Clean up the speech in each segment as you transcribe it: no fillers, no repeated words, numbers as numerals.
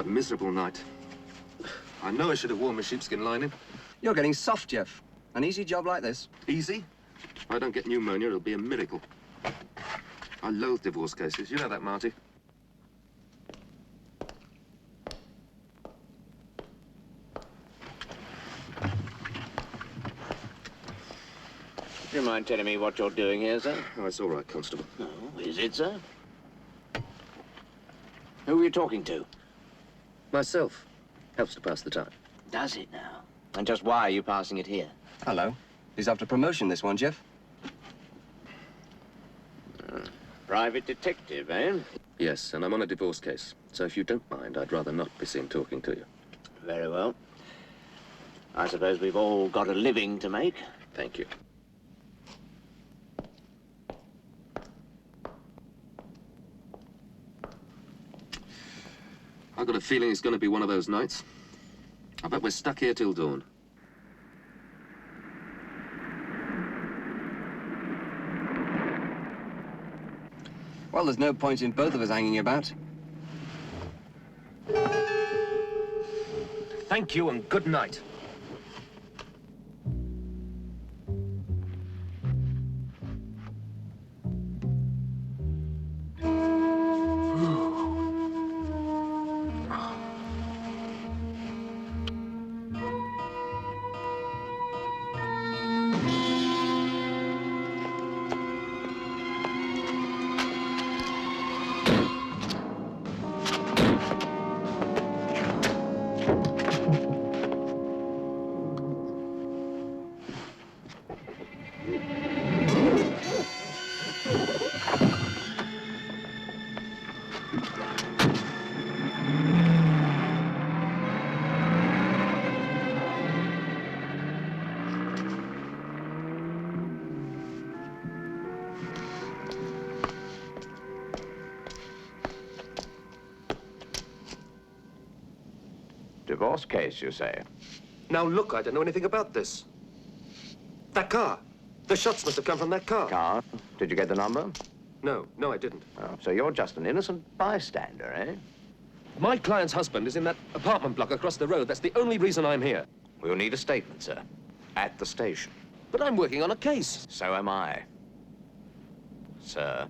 a miserable night. I know I should have worn my sheepskin lining. You're getting soft, Jeff. An easy job like this. Easy? If I don't get pneumonia, it'll be a miracle. I loathe divorce cases. You know that, Marty. Do you mind telling me what you're doing here, sir? Oh, it's all right, Constable. Oh, is it, sir? Who are you talking to? Myself. Helps to pass the time. Does it now? And just why are you passing it here? Hello. He's after promotion, this one, Jeff. Private detective, eh? Yes, and I'm on a divorce case. So if you don't mind, I'd rather not be seen talking to you. Very well. I suppose we've all got a living to make. Thank you. I've got a feeling it's going to be one of those nights. I bet we're stuck here till dawn. Well, there's no point in both of us hanging about. Thank you and good night. Divorce case, you say? Now look, I don't know anything about this. That car. The shots must have come from that car. Car? Did you get the number? No, I didn't. Oh, so you're just an innocent bystander, eh? My client's husband is in that apartment block across the road. That's the only reason I'm here. We'll need a statement, sir. At the station. But I'm working on a case. So am I. Sir.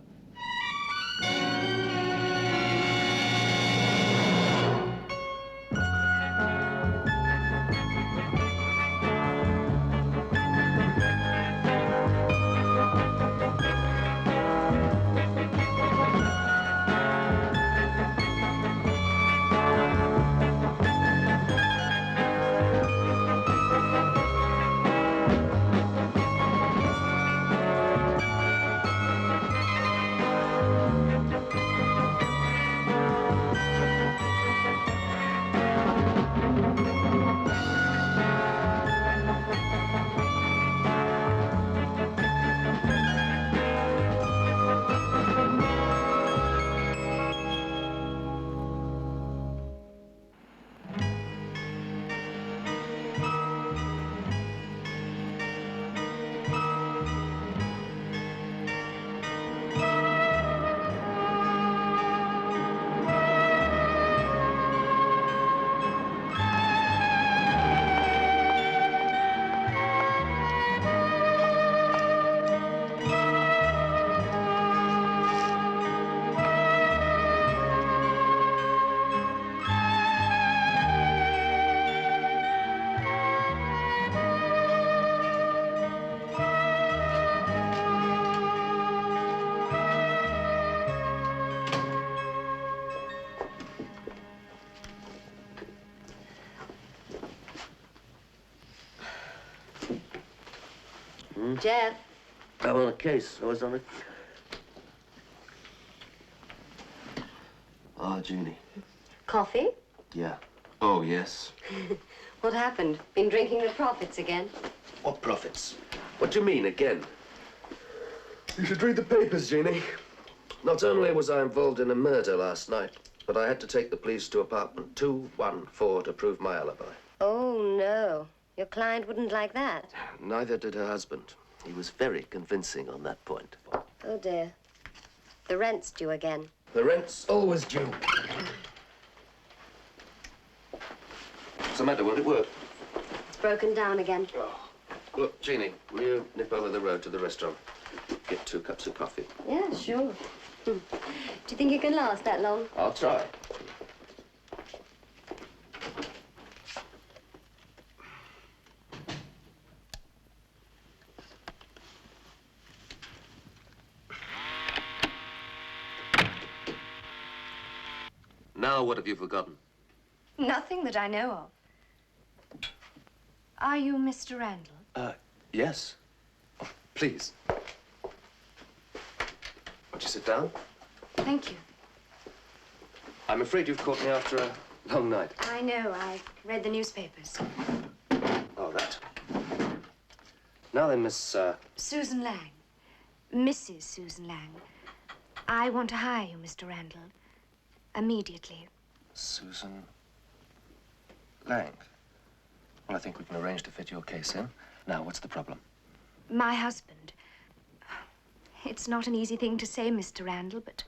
Jeff. I'm on a case. I was on a... Ah, Jeannie. Coffee? Yeah. Oh, yes. What happened? Been drinking the profits again? What profits? What do you mean, again? You should read the papers, Jeannie. Not only was I involved in a murder last night, but I had to take the police to apartment 214 to prove my alibi. Oh, no. Your client wouldn't like that. Neither did her husband. He was very convincing on that point. Oh, dear. The rent's due again. The rent's always due. What's the matter? Won't it work? It's broken down again. Oh. Look, Jeannie, will you nip over the road to the restaurant? Get 2 cups of coffee. Yeah, sure. Do you think it can last that long? I'll try. Now, what have you forgotten? Nothing that I know of. Are you Mr. Randall? Yes. Oh, please. Won't you sit down? Thank you. I'm afraid you've caught me after a long night. I know. I read the newspapers. Oh, that. Now then, Miss, Susan Lang. Mrs. Susan Lang. I want to hire you, Mr. Randall. Immediately. Susan Lang. Well, I think we can arrange to fit your case in. Now, what's the problem? My husband. It's not an easy thing to say, Mr. Randall, but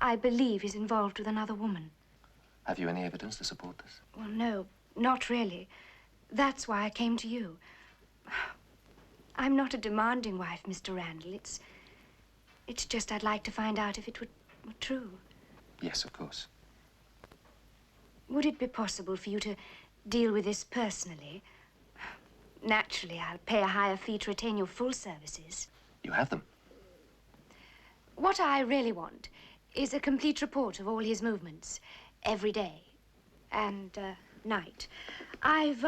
I believe he's involved with another woman. Have you any evidence to support this? Well, no, not really. That's why I came to you. I'm not a demanding wife, Mr. Randall. It's just I'd like to find out if it were true. Yes, of course. Would it be possible for you to deal with this personally? Naturally, I'll pay a higher fee to retain your full services. You have them. What I really want is a complete report of all his movements, every day and night. I've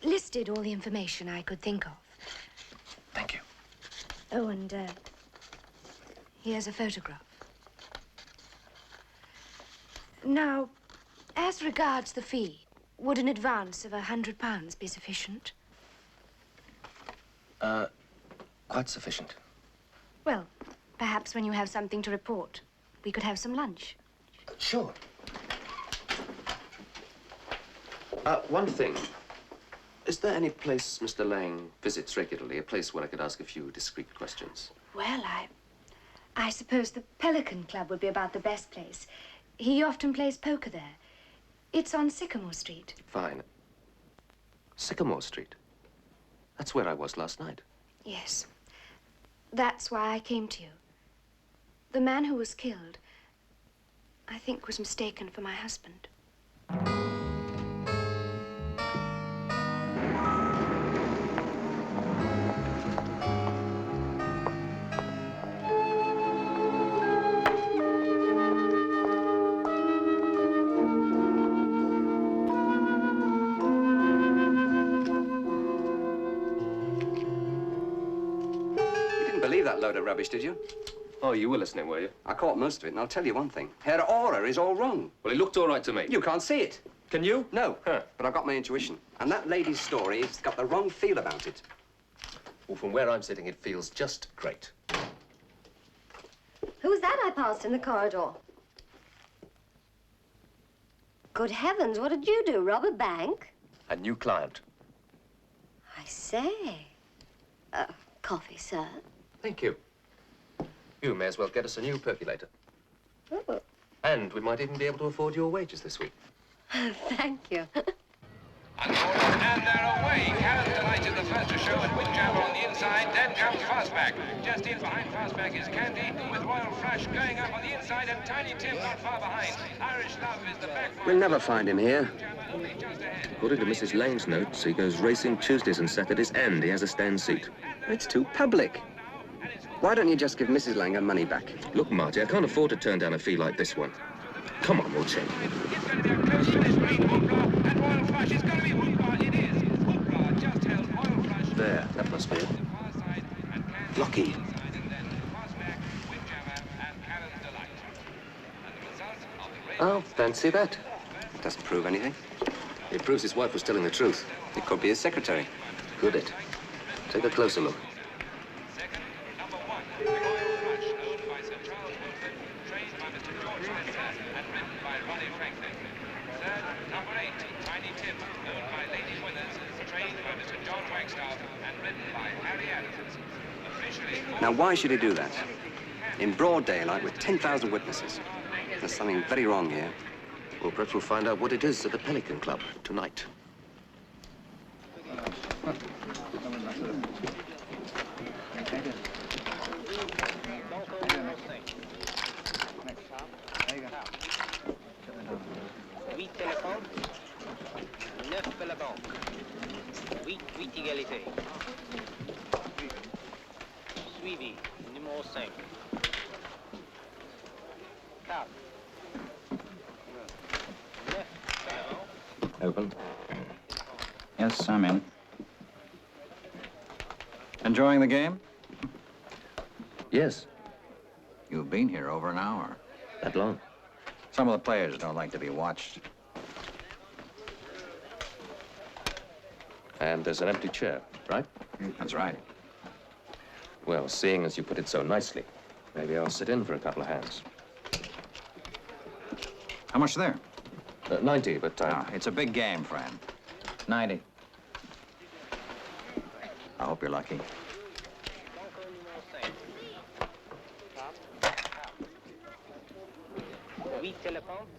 listed all the information I could think of. Thank you. Oh, and here's a photograph. Now, as regards the fee, would an advance of £100 be sufficient? Quite sufficient. Well, perhaps when you have something to report, we could have some lunch. Sure. One thing. Is there any place Mr. Lang visits regularly, a place where I could ask a few discreet questions? Well, I suppose the Pelican Club would be about the best place. He often plays poker there. It's on Sycamore Street. Fine. Sycamore Street. That's where I was last night. Yes. That's why I came to you. The man who was killed, I think, was mistaken for my husband. That load of rubbish, did you? Oh, you were listening, were you? I caught most of it, and I'll tell you one thing. Her aura is all wrong. Well, it looked all right to me. You can't see it. Can you? No, Huh. but I've got my intuition. And that lady's story has got the wrong feel about it. Well, from where I'm sitting, it feels just great. Who's that I passed in the corridor? Good heavens, what did you do? Rob a bank? A new client. I say. Coffee, sir. Thank you. You may as well get us a new percolator. Oh. And we might even be able to afford your wages this week. Thank you. And they're away. Karen delighted the first to show at Windjammer on the inside. Then comes Fastback. Just in behind Fastback is Candy, with Royal Flush going up on the inside, and Tiny Tim not far behind. Irish Love is the back. We'll never find him here. According to Mrs. Lang's notes, he goes racing Tuesdays and Saturdays, and he has a stand seat. It's too public. Why don't you just give Mrs. Lang her money back? Look, Marty, I can't afford to turn down a fee like this one. Come on, we'll check. It's going to be a close finish between Hoopla and Royal Flush. It's going to be Hoopla. It is. Hoopla just held Royal Flush. There, that must be it. Lucky. Oh, fancy that. Doesn't prove anything. It proves his wife was telling the truth. It could be his secretary. Could it? Take a closer look. Now, why should he do that? In broad daylight with 10,000 witnesses. There's something very wrong here. Well, perhaps we'll find out what it is at the Pelican Club tonight. Égalité. Suivi, numéro 5. 4. Open. Yes, I'm in. Enjoying the game? Yes. You've been here over an hour. That long? Some of the players don't like to be watched. And there's an empty chair, right? That's right. Well, seeing as you put it so nicely, maybe I'll sit in for a couple of hands. How much there? 90, but It's a big game, friend. 90. I hope you're lucky.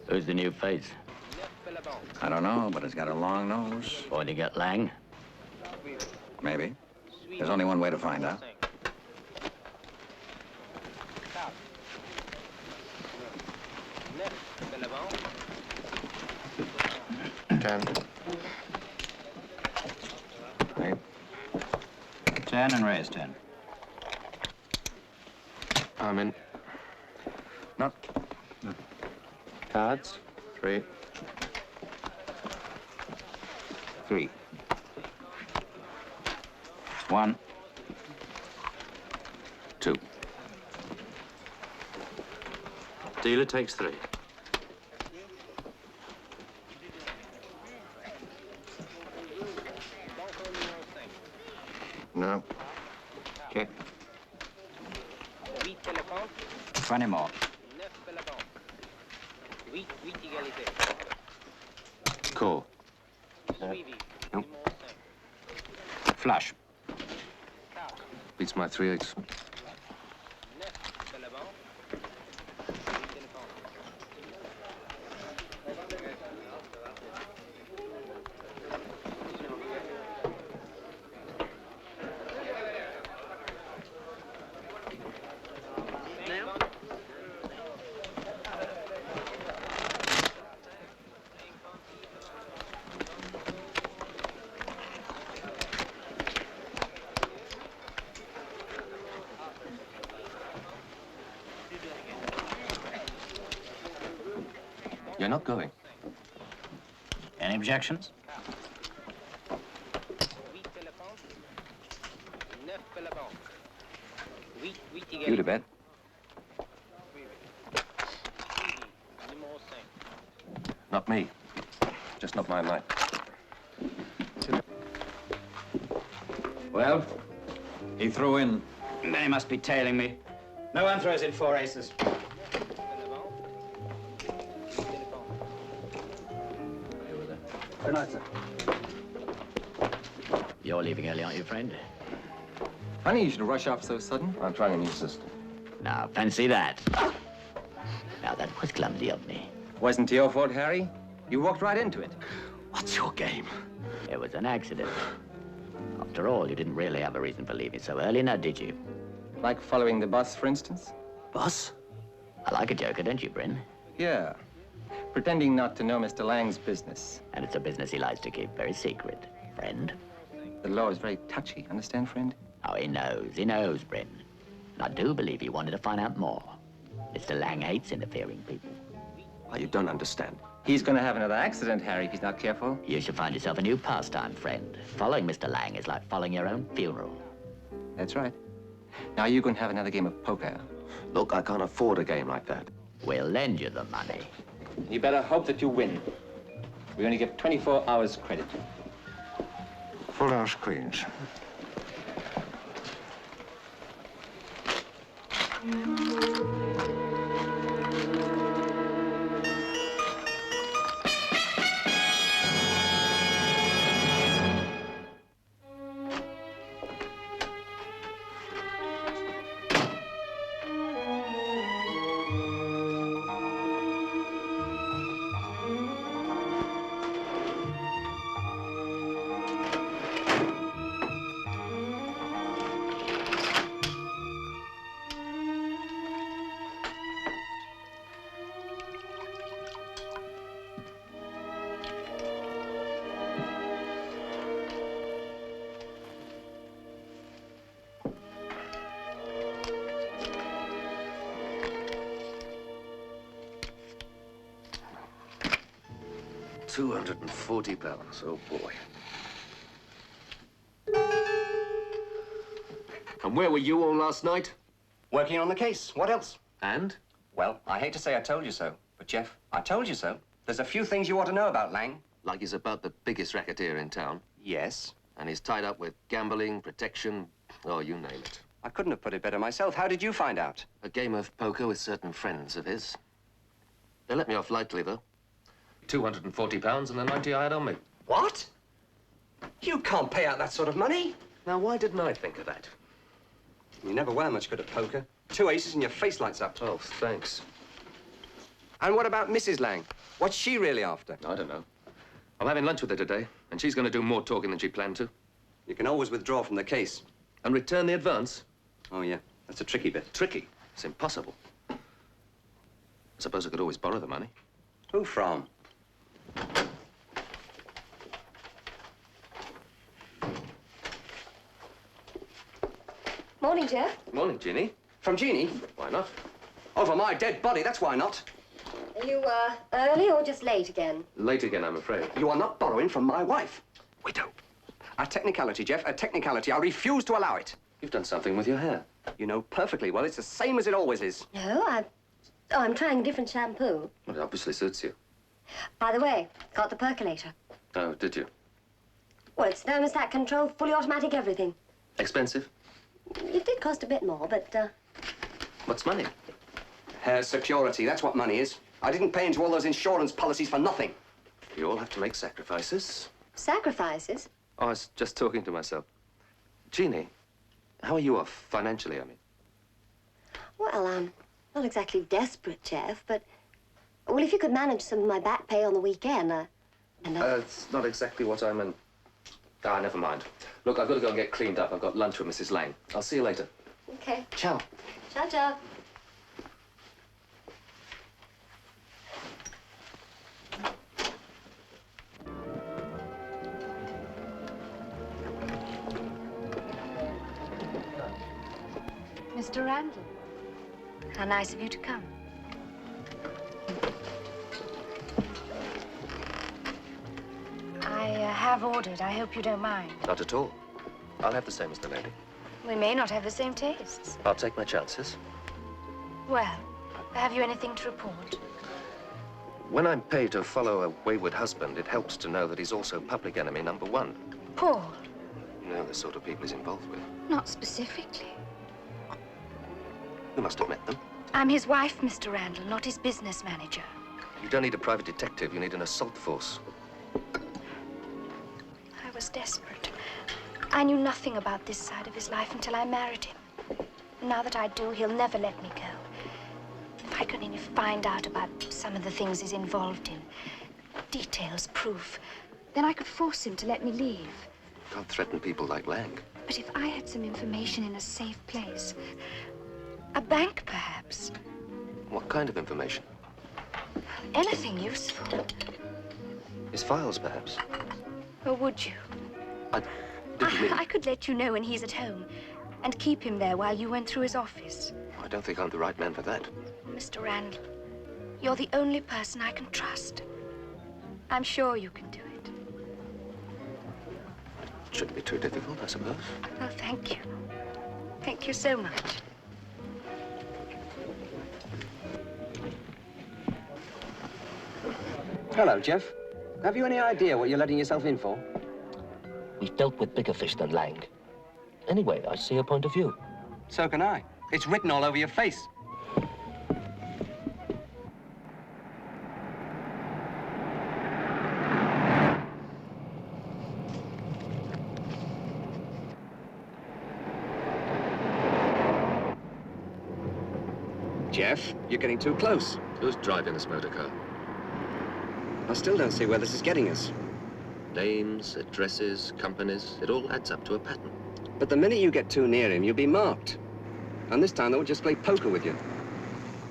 Who's the new face? I don't know, but it's got a long nose. Pointing at Lang? Maybe. There's only one way to find out. Ten. 10 and raise 10. I'm in. Not. Cards. 3. 3. 1. 2. Dealer takes 3. No. Okay. 20 more. Call. Nope. Flush. Beats my 3/8. You're not going. Any objections? You to bet. Not me. Just not my night. Well, he threw in. Then he must be tailing me. No one throws in 4 aces. Good night, sir. You're leaving early, aren't you, friend? Funny you should rush off so sudden. I'm trying a new system. Now, fancy that. Now, that was clumsy of me. Wasn't your fault, Harry. You walked right into it. What's your game? It was an accident. After all, you didn't really have a reason for leaving so early, now did you? Like following the bus, for instance? Bus? I like a joker, don't you, Bryn? Yeah. Pretending not to know Mr. Lang's business. And it's a business he likes to keep very secret, friend. The law is very touchy, understand, friend? Oh, he knows, Bryn. And I do believe he wanted to find out more. Mr. Lang hates interfering people. Why, you don't understand. He's going to have another accident, Harry, if he's not careful. You should find yourself a new pastime, friend. Following Mr. Lang is like following your own funeral. That's right. Now you can have another game of poker. Look, I can't afford a game like that. We'll lend you the money. You better hope that you win. We only get 24 hours credit. Full house queens. £240. Oh, boy. And where were you all last night? Working on the case. What else? And? Well, I hate to say I told you so, but Jeff, I told you so. There's a few things you ought to know about Lang. Like he's about the biggest racketeer in town. Yes. And he's tied up with gambling, protection, oh, you name it. I couldn't have put it better myself. How did you find out? A game of poker with certain friends of his. They let me off lightly, though. £240 and the 90 I had on me. What? You can't pay out that sort of money. Now, why didn't I think of that? You never were much good at poker. 2 aces and your face lights up. Oh, thanks. And what about Mrs. Lang? What's she really after? I don't know. I'm having lunch with her today, and she's going to do more talking than she planned to. You can always withdraw from the case. And return the advance? Oh, yeah. That's a tricky bit. Tricky. It's impossible. I suppose I could always borrow the money. Who from? Morning, Jeff. Morning, Ginny. From Jeannie? Why not? Over my dead body, that's why not. Are you, early or just late again? Late again, I'm afraid. You are not borrowing from my wife. Widow. A technicality, Jeff, a technicality. I refuse to allow it. You've done something with your hair. You know perfectly well it's the same as it always is. No, I'm trying a different shampoo. Well, it obviously suits you. By the way, got the percolator. Oh, did you? Well, it's thermostat control, fully automatic, everything. Expensive? It did cost a bit more, but, What's money? Hair security, that's what money is. I didn't pay into all those insurance policies for nothing. You all have to make sacrifices. sacrifices. Oh, I was just talking to myself. Jeannie, how are you off financially, I mean? Well, I'm not exactly desperate, Jeff, but... Well, if you could manage some of my back pay on the weekend, It's not exactly what I meant. Ah, never mind. Look, I've got to go and get cleaned up. I've got lunch with Mrs. Lang. I'll see you later. Okay. Ciao. Ciao, ciao. Mr. Randall, how nice of you to come. I have ordered. I hope you don't mind. Not at all. I'll have the same as the lady. We may not have the same tastes. I'll take my chances. Well, have you anything to report? When I'm paid to follow a wayward husband, it helps to know that he's also public enemy number one. Paul? You know the sort of people he's involved with. Not specifically. You must have met them. I'm his wife, Mr. Randall, not his business manager. You don't need a private detective. You need an assault force. I was desperate. I knew nothing about this side of his life until I married him. Now that I do, he'll never let me go. If I could only find out about some of the things he's involved in, details, proof, then I could force him to let me leave. Can't threaten people like Lang. But if I had some information in a safe place, a bank perhaps, What kind of information? anything useful, His files, perhaps? or would you? I didn't mean... I could let you know when he's at home and keep him there while you went through his office. I don't think I'm the right man for that. Mr. Randall, you're the only person I can trust. I'm sure you can do it. It shouldn't be too difficult, I suppose. Oh, thank you. Thank you so much. Hello, Jeff. Have you any idea what you're letting yourself in for? We've dealt with bigger fish than Lang. Anyway, I see your point of view. So can I. It's written all over your face. Jeff, you're getting too close. Who's driving this motor car? I still don't see where this is getting us. Names, addresses, companies, it all adds up to a pattern. But the minute you get too near him, you'll be marked. And this time they'll just play poker with you.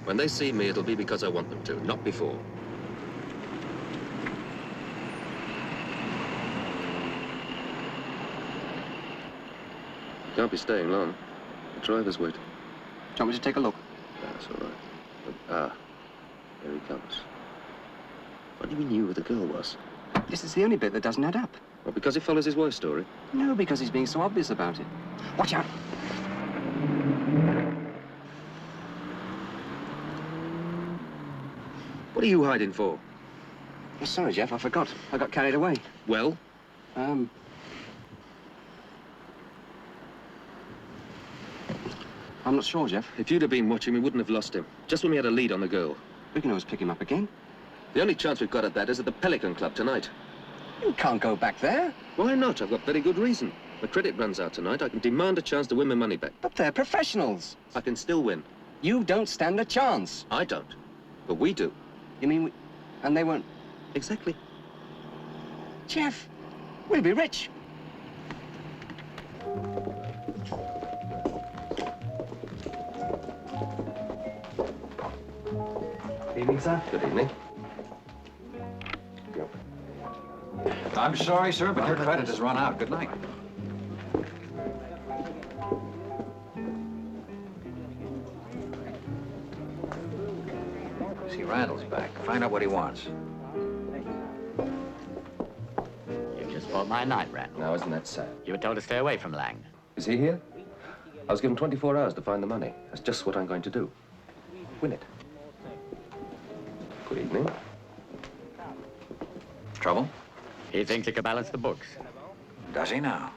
When they see me, it'll be because I want them to, not before. Can't be staying long. The driver's waiting. Do you want me to take a look? That's all right. There he comes. What do you mean knew who the girl was? This is the only bit that doesn't add up. Well, because he follows his wife's story? No, because he's being so obvious about it. Watch out. What are you hiding for? Oh, sorry, Jeff, I forgot. I got carried away. Well? I'm not sure, Jeff. If you'd have been watching, we wouldn't have lost him. Just when we had a lead on the girl. We can always pick him up again. The only chance we've got at that is at the Pelican Club tonight. You can't go back there. Why not? I've got very good reason. My credit runs out tonight. I can demand a chance to win my money back. But they're professionals. I can still win. You don't stand a chance. I don't. But we do. You mean we... And they won't... Exactly. Jeff, we'll be rich. Evening, sir. Good evening. I'm sorry, sir, but your credit has run out. Good night. See, Randall's back. Find out what he wants. You just bought my night, Randall. Now, isn't that sad? You were told to stay away from Lang. Is he here? I was given 24 hours to find the money. That's just what I'm going to do. Win it. Good evening. Trouble? He thinks he could balance the books. Does he now?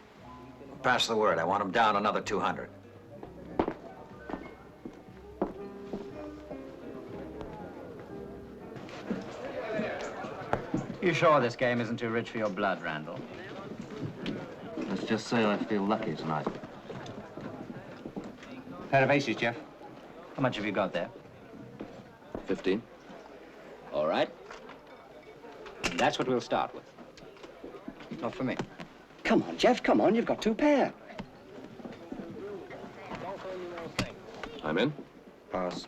Pass the word. I want him down another 200. You sure this game isn't too rich for your blood, Randall? Let's just say I feel lucky tonight. Pair of aces, Jeff. How much have you got there? 15. All right. That's what we'll start with. Not for me. Come on, Jeff, come on. You've got two pair. I'm in. Pass.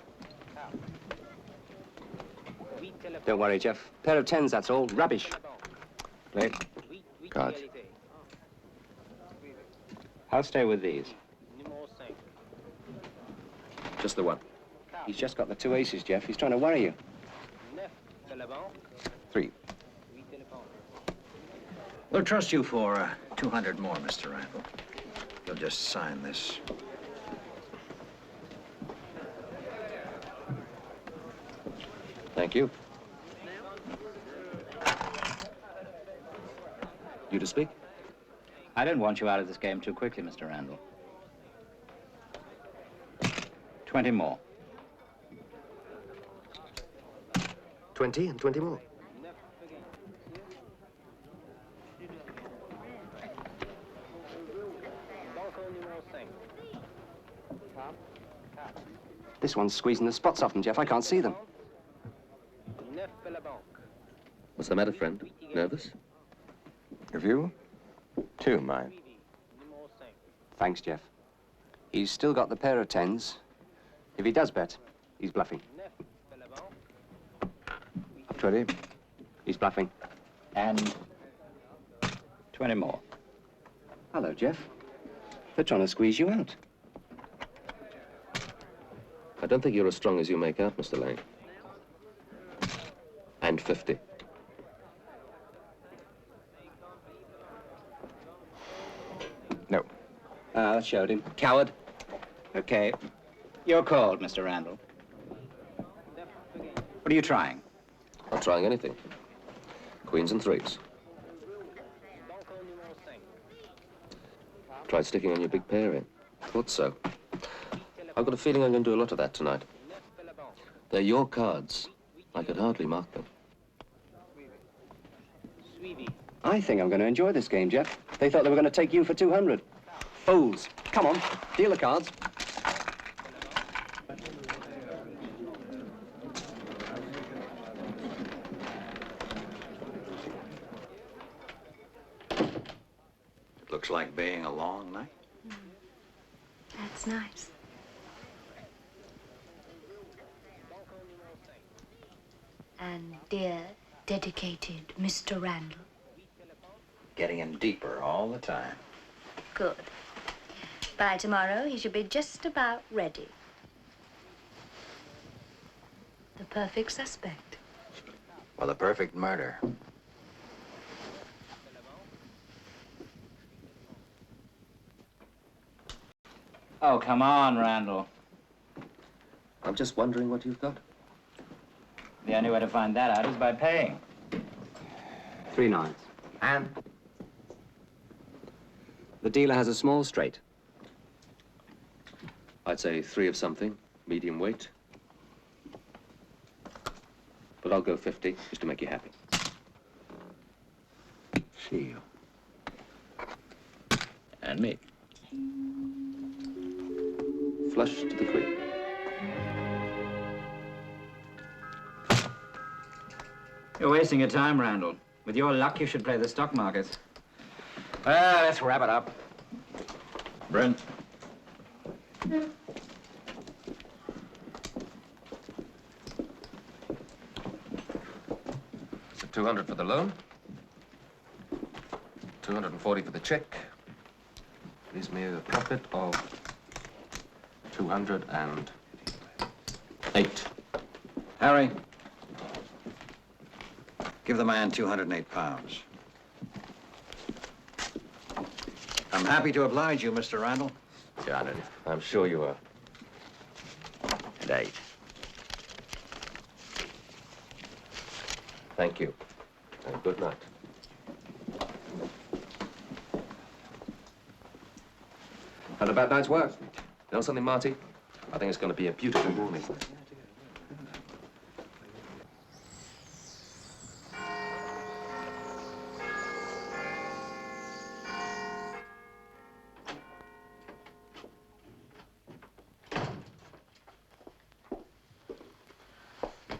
Don't worry, Jeff. Pair of tens, that's all. Rubbish. Play. Cards. I'll stay with these. Just the one. He's just got the two aces, Jeff. He's trying to worry you. 3. We'll trust you for 200 more, Mr. Randall. You'll just sign this. Thank you. You to speak? I don't want you out of this game too quickly, Mr. Randall. 20 more. 20 and 20 more. This one's squeezing the spots off them, Jeff. I can't see them. What's the matter, friend? Nervous? Have you? Two, mine. Thanks, Jeff. He's still got the pair of tens. If he does bet, he's bluffing. 20. He's bluffing. And 20 more. Hello, Jeff. They're trying to squeeze you out. I don't think you're as strong as you make out, Mr. Lang. And 50. No. That showed him. Coward. Okay. You're called, Mr. Randall. What are you trying? Not trying anything. Queens and threes. Tried sticking on your big pair in. Thought so. I've got a feeling I'm going to do a lot of that tonight. They're your cards. I could hardly mark them. I think I'm going to enjoy this game, Jeff. They thought they were going to take you for 200. Fools. Come on, deal the cards. It looks like being a long night. That's nice. And dear, dedicated Mr. Randall. Getting in deeper all the time. Good. By tomorrow, he should be just about ready. The perfect suspect. Well, the perfect murder. Oh, come on, Randall. I'm just wondering what you've got. The only way to find that out is by paying. 3 nines. And? The dealer has a small straight. I'd say 3 of something, medium weight. But I'll go 50, just to make you happy. See you. And me. Flush to the queen. You're wasting your time, Randall. With your luck, you should play the stock market. Well, let's wrap it up. Brent. So 200 for the loan. 240 for the check. Leaves me a profit of 208. Harry. Give the man 208 pounds. I'm happy to oblige you, Mr. Randall. Janet, I'm sure you are. And 8. Thank you. And good night. Had a bad night's work. You know something, Marty? I think it's going to be a beautiful morning.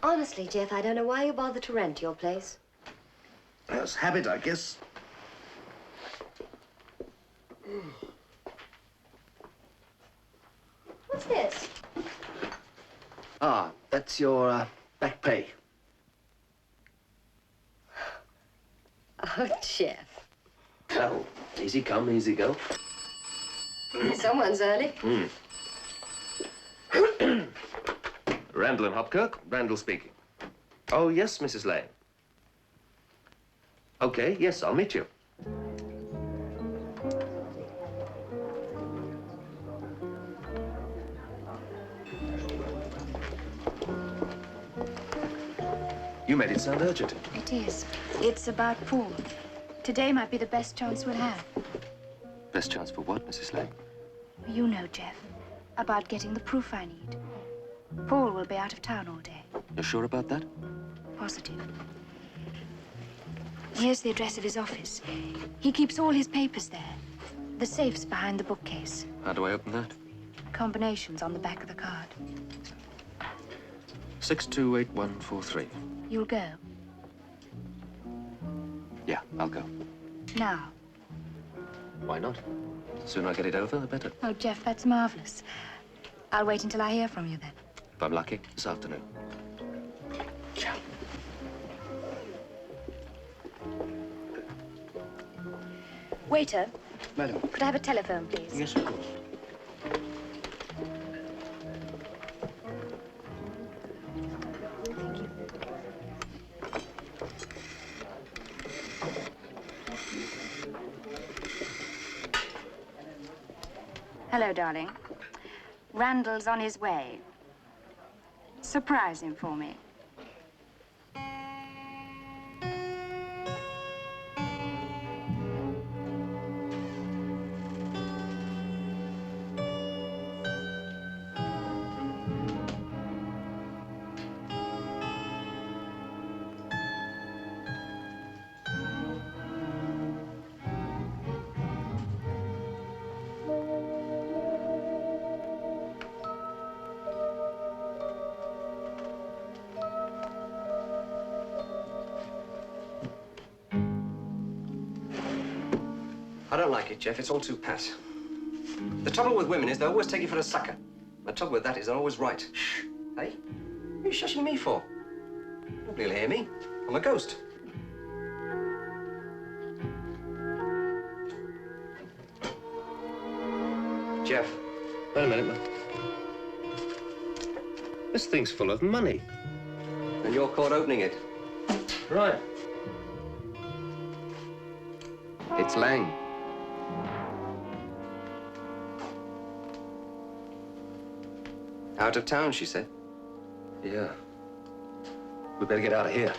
Honestly, Jeff, I don't know why you bother to rent your place. That's habit, I guess. What's this? Ah, that's your back pay. Oh, Jeff. Oh, easy come, easy go. Someone's early. Randall and Hopkirk. Randall speaking. Oh, yes, Mrs. Lane. Okay, yes, I'll meet you. You made it sound urgent. It is. It's about Paul. Today might be the best chance we'll have. Best chance for what, Mrs. Lane? You know, Jeff, about getting the proof I need. Paul will be out of town all day. You're sure about that? Positive. Here's the address of his office. He keeps all his papers there. The safe's behind the bookcase. How do I open that? Combinations on the back of the card. 628143. You'll go. Yeah, I'll go. Now. Why not? The sooner I get it over, the better. Oh, Jeff, that's marvelous. I'll wait until I hear from you then. If I'm lucky, this afternoon. Ciao. Waiter. Madam. Could I have a telephone, please? Yes, of course. Thank you. Hello, darling. Randall's on his way. Surprise him for me. I don't like it, Jeff. It's all too pat. The trouble with women is they always take you for a sucker. The trouble with that is they're always right. Shh. Hey? What are you shushing me for? Nobody'll hear me. I'm a ghost. Jeff. Wait a minute, man. This thing's full of money. And you're caught opening it. Right. It's Lang. Out of town, she said. Yeah. We better get out of here.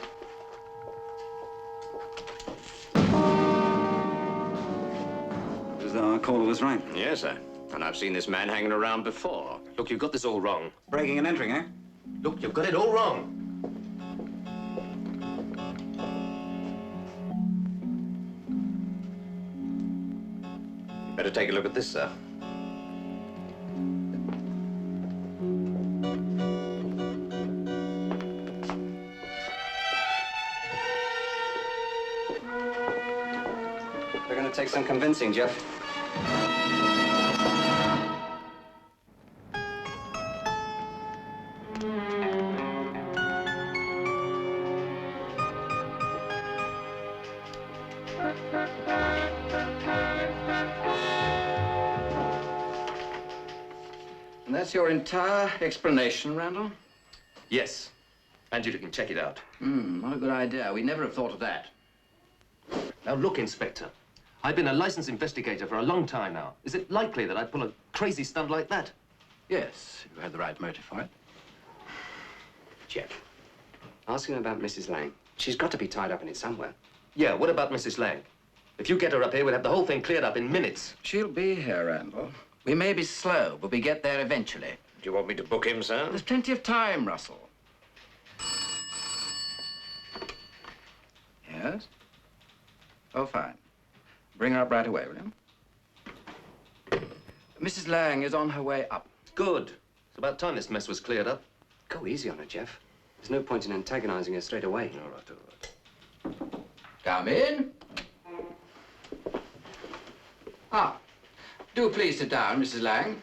As though our caller was right. Yes, sir. And I've seen this man hanging around before. Look, you've got this all wrong. Breaking and entering, eh? Look, you've got it all wrong. Better take a look at this, sir. They're going to take some convincing, Jeff. And that's your entire explanation, Randall? Yes. And you can check it out. What a good idea. We'd never have thought of that. Now, look, Inspector. I've been a licensed investigator for a long time now. Is it likely that I'd pull a crazy stunt like that? Yes, you had the right motive for it. Jeff, ask him about Mrs. Lang. She's got to be tied up in it somewhere. Yeah, what about Mrs. Lang? If you get her up here, we'll have the whole thing cleared up in minutes. She'll be here, Randall. We may be slow, but we get there eventually. Do you want me to book him, sir? There's plenty of time, Russell. Yes? Oh, fine. Bring her up right away, will you? Mrs. Lang is on her way up. Good. It's about time this mess was cleared up. Go easy on her, Jeff. There's no point in antagonizing her straight away. All right. Come in. Ah, do please sit down, Mrs. Lang.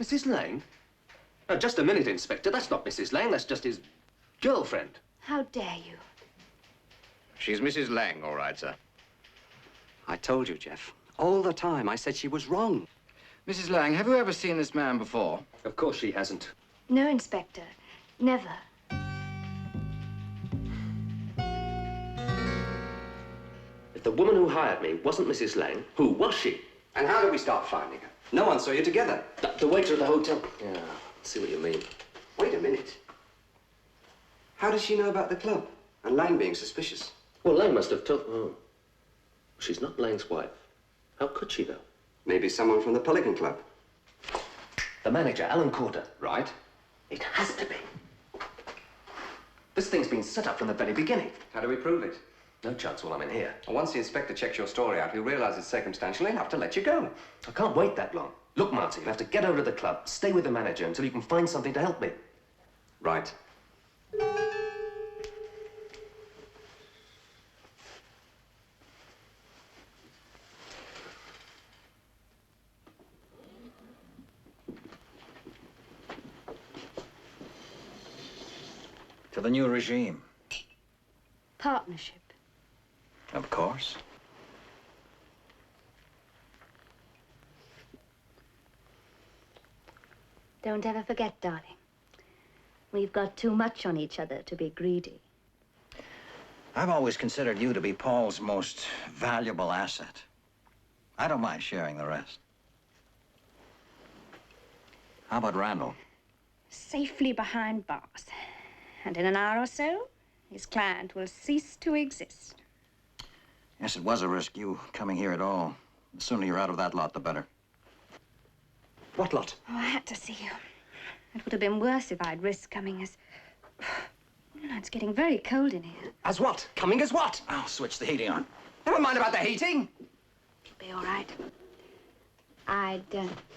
Mrs. Lang? Now, just a minute, Inspector. That's not Mrs. Lang. That's just his girlfriend. How dare you? She's Mrs. Lang, all right, sir. I told you, Jeff. All the time I said she was wrong. Mrs. Lang, have you ever seen this man before? Of course she hasn't. No, Inspector. Never. If the woman who hired me wasn't Mrs. Lang, who was she? And how did we start finding her? No one saw you together. The waiter at the hotel. Yeah, see what you mean. Wait a minute. How does she know about the club and Lang being suspicious? Well, Lang must have told... Oh. She's not Lang's wife. How could she, though? Maybe someone from the Pelican Club. The manager, Alan Corder. Right. It has to be. This thing's been set up from the very beginning. How do we prove it? No chance while I'm in here. Well, once the inspector checks your story out, he'll realize it's circumstantial. He'll have to let you go. I can't wait that long. Look, Marty, you'll have to get over to the club, stay with the manager until you can find something to help me. Right. To the new regime. Partnership. Of course. Don't ever forget, darling. We've got too much on each other to be greedy. I've always considered you to be Paul's most valuable asset. I don't mind sharing the rest. How about Randall? Safely behind bars. And in an hour or so, his client will cease to exist. Yes, it was a risk, you coming here at all. The sooner you're out of that lot, the better. What lot? Oh, I had to see you. It would have been worse if I'd risked coming as... You know, it's getting very cold in here. As what? Coming as what? I'll switch the heating on. Never mind about the heating. It'll be all right. I'd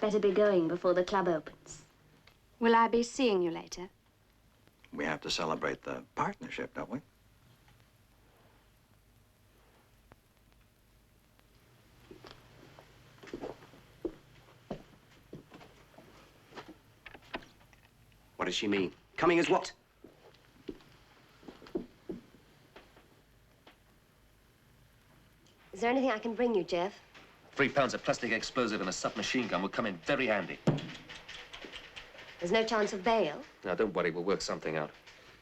better be going before the club opens. Will I be seeing you later? We have to celebrate the partnership, don't we? What does she mean? Coming as what? Is there anything I can bring you, Jeff? 3 pounds of plastic explosive and a submachine gun would come in very handy. There's no chance of bail? Now, don't worry, we'll work something out.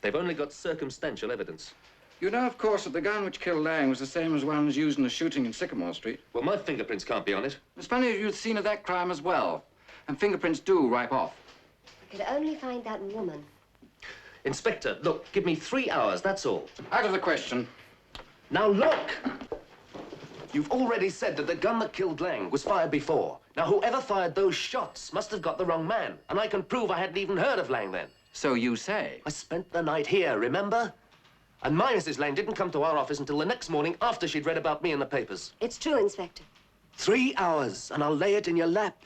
They've only got circumstantial evidence. You know, of course, that the gun which killed Lang was the same as ones used in the shooting in Sycamore Street. Well, my fingerprints can't be on it. It's funny you'd seen of that crime as well. And fingerprints do wipe off. I could only find that woman. Inspector, look, give me 3 hours, that's all. Out of the question. Now look! You've already said that the gun that killed Lang was fired before. Now, whoever fired those shots must have got the wrong man. And I can prove I hadn't even heard of Lang then. So you say? I spent the night here, remember? And my Mrs. Lang didn't come to our office until the next morning after she'd read about me in the papers. It's true, Inspector. 3 hours, and I'll lay it in your lap.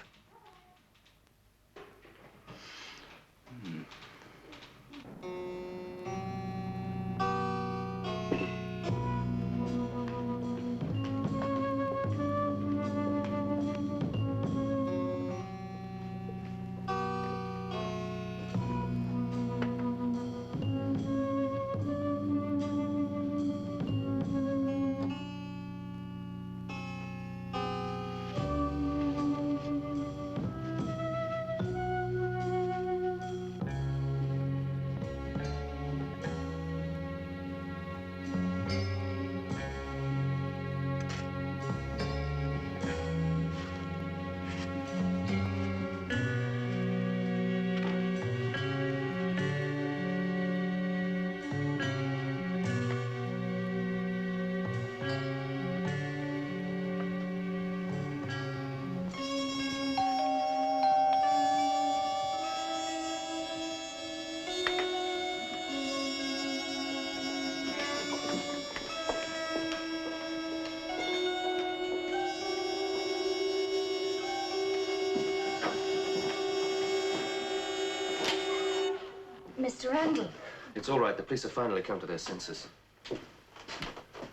Mr. Randall. It's all right. The police have finally come to their senses.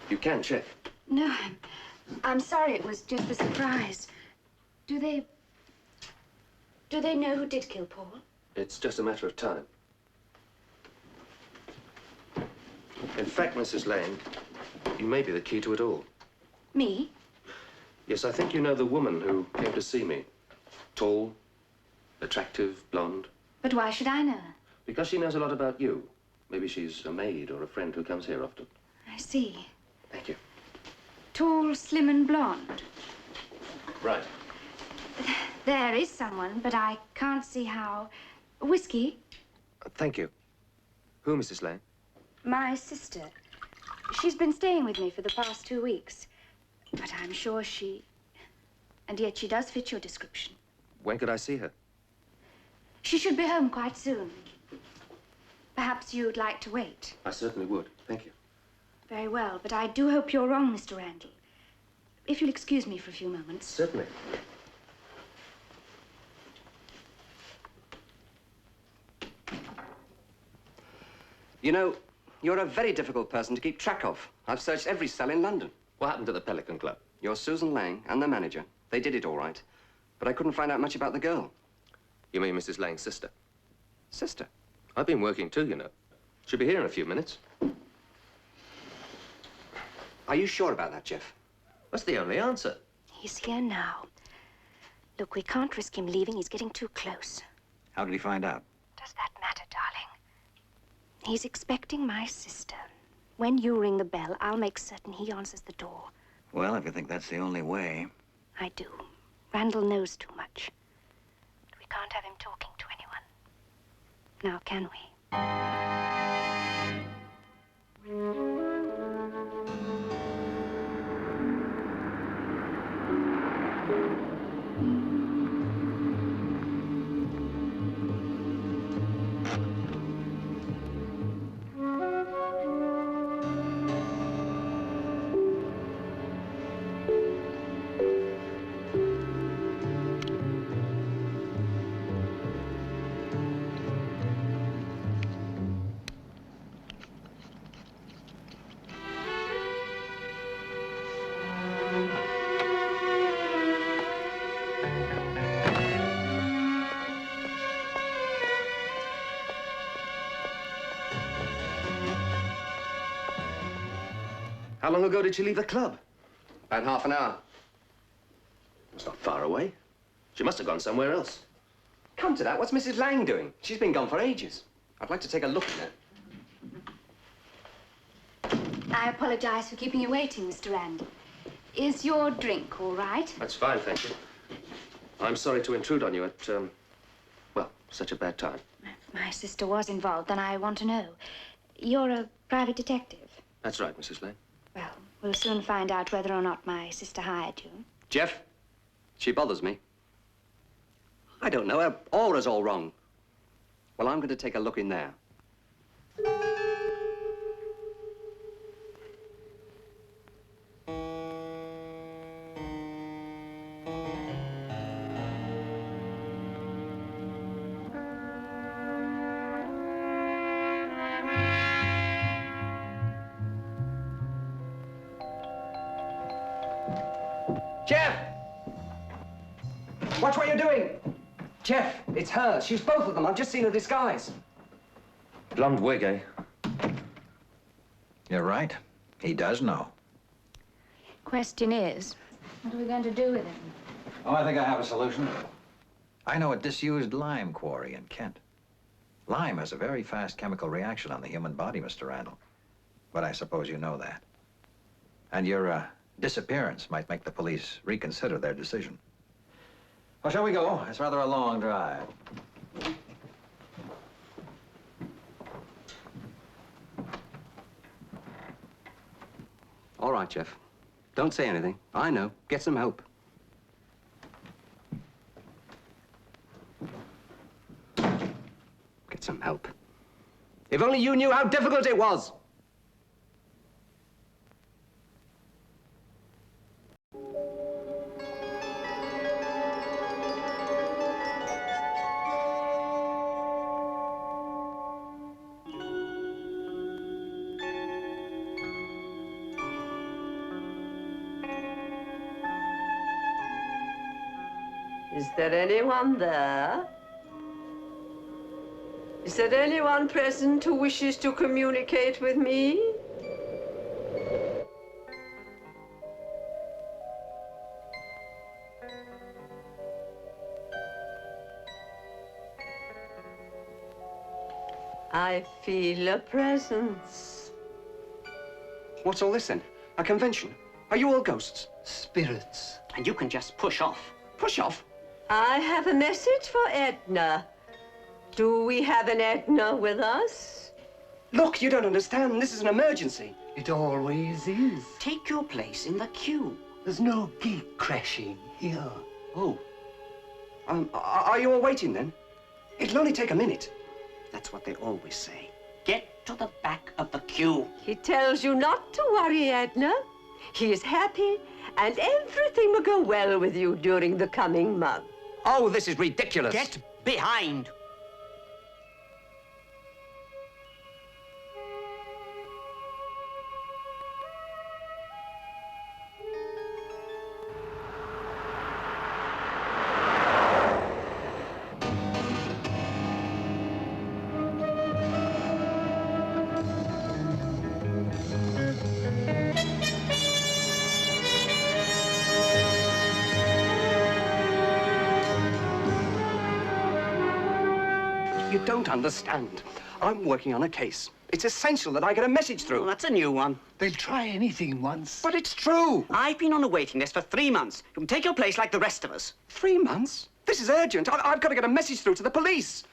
You can check. No, I'm sorry. It was just a surprise. Do they know who did kill Paul? It's just a matter of time. In fact, Mrs. Lane, you may be the key to it all. Me? Yes, I think you know the woman who came to see me. Tall, attractive, blonde. But why should I know her? Because she knows a lot about you. Maybe she's a maid or a friend who comes here often. I see. Thank you. Tall, slim, and blonde. Right. There is someone, but I can't see how. Whiskey? Thank you. Who, Mrs. Lane? My sister. She's been staying with me for the past 2 weeks. But I'm sure and yet she does fit your description. When could I see her? She should be home quite soon. Perhaps you'd like to wait. I certainly would. Thank you. Very well, but I do hope you're wrong, Mr. Randall. If you'll excuse me for a few moments. Certainly. You know, you're a very difficult person to keep track of. I've searched every cell in London. What happened at the Pelican Club? You're Susan Lang and the manager. They did it all right. But I couldn't find out much about the girl. You mean Mrs. Lang's sister? Sister? I've been working too, you know. She'll be here in a few minutes. Are you sure about that, Jeff? That's the only answer. He's here now. Look, we can't risk him leaving. He's getting too close. How did he find out? Does that matter, darling? He's expecting my sister. When you ring the bell, I'll make certain he answers the door. Well, if you think that's the only way. I do. Randall knows too much. We can't have him talking to anyone. Now, can we? How long ago did she leave the club? About half an hour. It's not far away. She must have gone somewhere else. Come to that, what's Mrs. Lang doing? She's been gone for ages. I'd like to take a look at her. I apologize for keeping you waiting, Mr. Randall. Is your drink all right? That's fine, thank you. I'm sorry to intrude on you at, well, such a bad time. If my sister was involved, then I want to know. You're a private detective. That's right, Mrs. Lane. Well, we'll soon find out whether or not my sister hired you. Jeff, she bothers me. I don't know. Her aura's all wrong. Well, I'm going to take a look in there. Jeff! Watch what you're doing! Jeff, it's her. She's both of them. I've just seen her disguise. Blonde wig, eh? You're right. He does know. Question is, what are we going to do with him? Oh, I think I have a solution. I know a disused lime quarry in Kent. Lime has a very fast chemical reaction on the human body, Mr. Randall. But I suppose you know that. And your disappearance might make the police reconsider their decision. Well, shall we go? It's rather a long drive. All right, Jeff. Don't say anything. I know. Get some help. Get some help. If only you knew how difficult it was. Is there anyone there? Is there anyone present who wishes to communicate with me? I feel a presence. What's all this then? A convention? Are you all ghosts? Spirits. And you can just push off. Push off? I have a message for Edna. Do we have an Edna with us? Look, you don't understand. This is an emergency. It always is. Take your place in the queue. There's no gate crashing here. Oh. Are you all waiting then? It'll only take a minute. That's what they always say. Get to the back of the queue. He tells you not to worry, Edna. He is happy, and everything will go well with you during the coming month. Oh, this is ridiculous. Get behind. You don't understand. I'm working on a case. It's essential that I get a message through. Well, that's a new one. They'll try anything once. But it's true. I've been on a waiting list for 3 months. You can take your place like the rest of us. 3 months? This is urgent. I've got to get a message through to the police.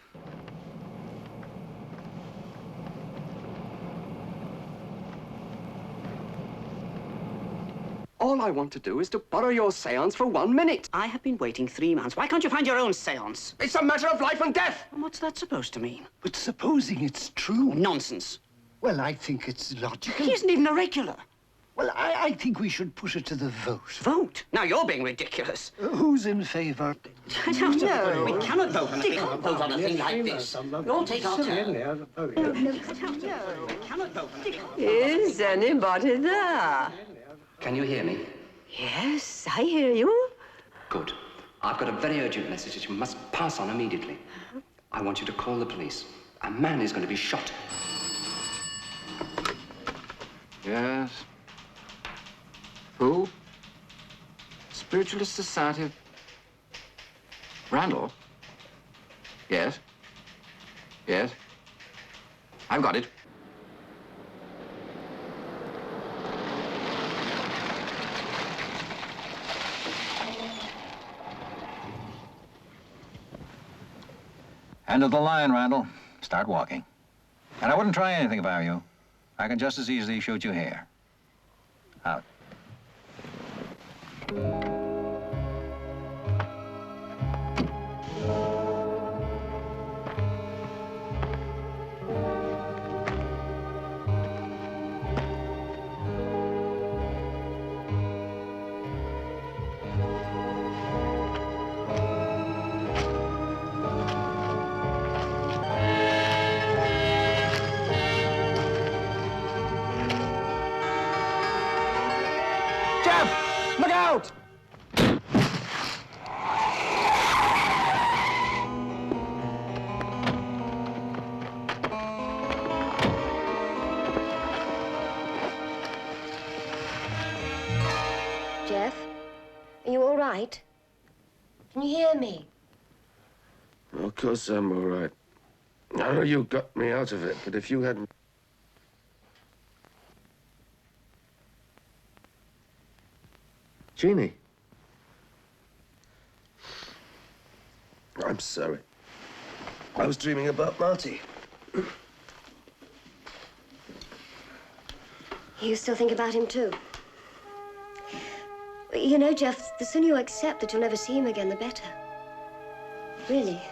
All I want to do is to borrow your seance for 1 minute. I have been waiting 3 months. Why can't you find your own seance? It's a matter of life and death. And what's that supposed to mean? But supposing it's true. Nonsense. Well, I think it's logical. He isn't even a regular. Well, I think we should put it to the vote. Vote? Now you're being ridiculous. Who's in favor? No. We cannot vote on a thing. Vote on a thing like this. You'll take our turn. Is anybody there? Can you hear me? Yes, I hear you. Good. I've got a very urgent message that you must pass on immediately. I want you to call the police. A man is going to be shot. Yes. Who? Spiritualist Society of... Randall? Yes. Yes. I've got it. End of the line, Randall. Start walking. And I wouldn't try anything if I were you. I can just as easily shoot you here. Out. Jeff! Look out! Jeff, are you all right? Can you hear me? Of course I'm all right. I know you got me out of it, but if you hadn't... Jeannie. I'm sorry. I was dreaming about Marty. You still think about him, too? You know, Jeff, the sooner you accept that you'll never see him again, the better. Really.